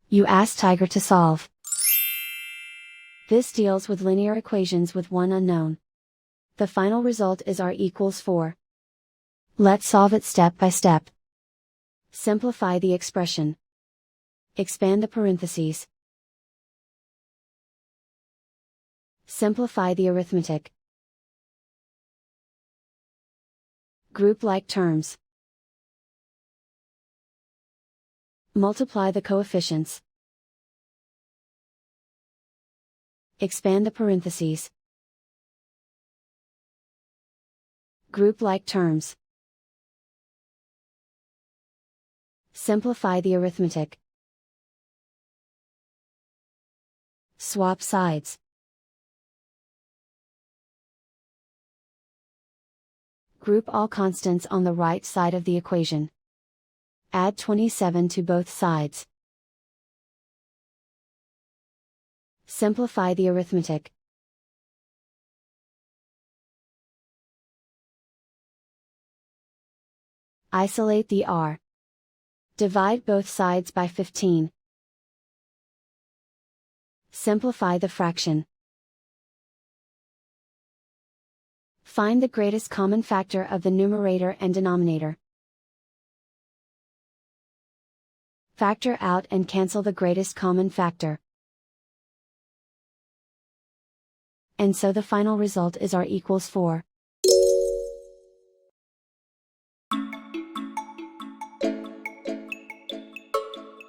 You ask Tiger to solve. This deals with linear equations with one unknown. The final result is r equals 4. Let's solve it step by step. Simplify the expression. Expand the parentheses. Simplify the arithmetic. Group like terms. Multiply the coefficients. Expand the parentheses. Group like terms. Simplify the arithmetic. Swap sides. Group all constants on the right side of the equation. Add 27 to both sides. Simplify the arithmetic. Isolate the r. Divide both sides by 15. Simplify the fraction. Find the greatest common factor of the numerator and denominator. Factor out and cancel the greatest common factor. And so the final result is r equals 4.